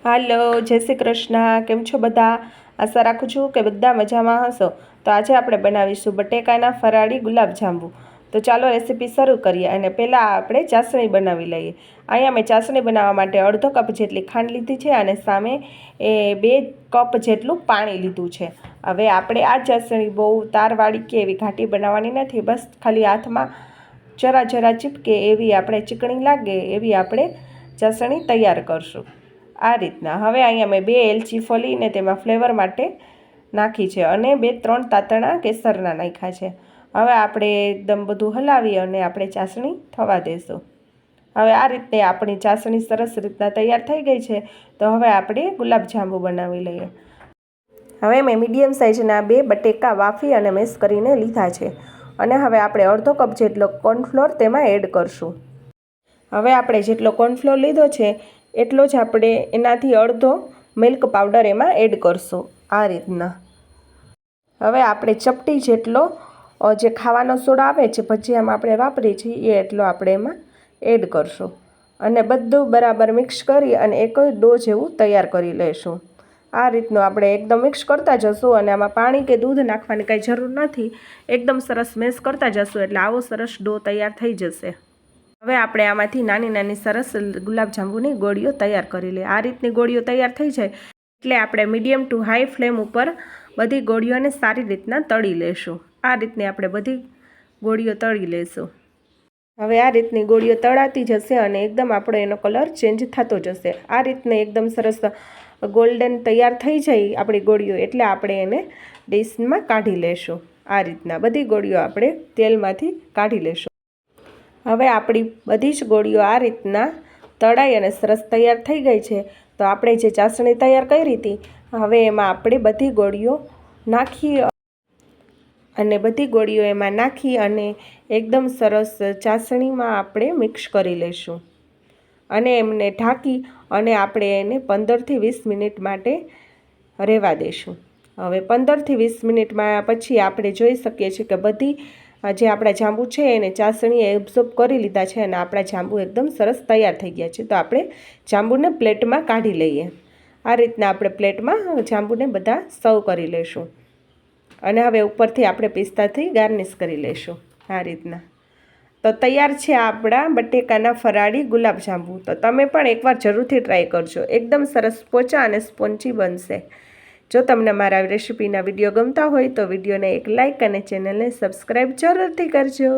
હાલો, જય શ્રી કૃષ્ણ. કેમ છો બધા? આશા રાખું છું કે બધા મજામાં હશો. તો આજે આપણે બનાવીશું બટેકાના ફરાળી ગુલાબજાંબુ. તો ચાલો રેસીપી શરૂ કરીએ. અને પહેલાં આપણે ચાસણી બનાવી લઈએ. અહીંયા મેં ચાસણી બનાવવા માટે અડધો કપ જેટલી ખાંડ લીધી છે અને સામે 2 કપ જેટલું પાણી લીધું છે. હવે આપણે આ ચાસણી બહુ તારવાળી કે એવી ઘાટી બનાવવાની નથી. બસ ખાલી હાથમાં જરા જરા ચીપકે એવી આપણે ચીકણી લાગે એવી આપણે ચાસણી તૈયાર કરશું. આ રીતના. હવે અહીંયા મેં 2 એલચી ફોલીને તેમાં ફ્લેવર માટે નાખી છે અને 2-3 તાતણા કેસરના નાખ્યા છે. હવે આપણે એકદમ બધું હલાવી અને આપણે ચાસણી થવા દઈશું. હવે આ રીતે આપણી ચાસણી સરસ રીતના તૈયાર થઈ ગઈ છે. તો હવે આપણે ગુલાબજાંબુ બનાવી લઈએ. હવે મેં મીડિયમ સાઇઝના 2 બટેકા વાફી અને મેશ કરીને લીધા છે. અને હવે આપણે અડધો કપ જેટલો કોર્નફ્લોર તેમાં એડ કરશું. હવે આપણે જેટલો કોર્નફ્લોર લીધો છે એટલો જ આપણે એનાથી અડધો મિલ્ક પાવડર એમાં એડ કરશું. આ રીતના. હવે આપણે ચપટી જેટલો જે ખાવાનો સોડા આવે છે ભજીયામાં આપણે વાપરીએ છીએ એટલો આપણે એમાં એડ કરશું. અને બધું બરાબર મિક્સ કરી અને એક ડો જેવું તૈયાર કરી લઈશું. આ રીતનું આપણે એકદમ મિક્સ કરતા જશું અને આમાં પાણી કે દૂધ નાખવાની કાંઈ જરૂર નથી. એકદમ સરસ મેશ કરતા જશું એટલે આવો સરસ ડો તૈયાર થઈ જશે. હવે આપણે આમાંથી નાની નાની સરસ ગુલાબજાંબુની ગોળીઓ તૈયાર કરી લઈએ. આ રીતની ગોળીઓ તૈયાર થઈ જાય એટલે આપણે મીડિયમ ટુ હાઈ ફ્લેમ ઉપર બધી ગોળીઓને સારી રીતના તળી લેશું. આ રીતની આપણે બધી ગોળીઓ તળી લેશું. હવે આ રીતની ગોળીઓ તળાતી જશે અને એકદમ આપણો એનો કલર ચેન્જ થતો જશે. આ રીતને એકદમ સરસ ગોલ્ડન તૈયાર થઈ જાય આપણી ગોળીઓ એટલે આપણે એને ડીશમાં કાઢી લેશું. આ રીતના બધી ગોળીઓ આપણે તેલમાંથી કાઢી લેશું. હવે આપણી બધી જ ગોળીઓ આ રીતના તળાઈ અને સરસ તૈયાર થઈ ગઈ છે. તો આપણે જે ચાસણી તૈયાર કરી હતી હવે એમાં આપણે બધી ગોળીઓ નાખી અને બધી ગોળીઓ એમાં નાખી અને એકદમ સરસ ચાસણીમાં આપણે મિક્સ કરી લઈશું. અને એમને ઢાંકી અને આપણે એને 15થી 20 મિનિટ માટે રહેવા દઈશું. હવે 15થી 20 મિનિટમાં પછી આપણે જોઈ શકીએ છીએ કે બધી જે આપણા જાંબુ છે એને ચાસણીએ એબ્ઝોર્બ કરી લીધા છે અને આપણા જાંબુ એકદમ સરસ તૈયાર થઈ ગયા છે. તો આપણે જાંબુને પ્લેટમાં કાઢી લઈએ. આ રીતના આપણે પ્લેટમાં જાંબુને બધા સર્વ કરી લઈશું. અને હવે ઉપરથી આપણે પિસ્તાથી ગાર્નિશ કરી લઈશું. આ રીતના. તો તૈયાર છે આપણા બટેકાના ફરાળી ગુલાબજાંબુ. તો તમે પણ એકવાર જરૂરથી ટ્રાય કરજો. એકદમ સરસ પોચા અને સ્પોન્ચી બનશે. જો તમને મારા રેસીપીના વિડીયો ગમતા હોય તો વિડીયોને એક લાઇક અને ચેનલને સબસ્ક્રાઈબ જરૂરથી કરજો.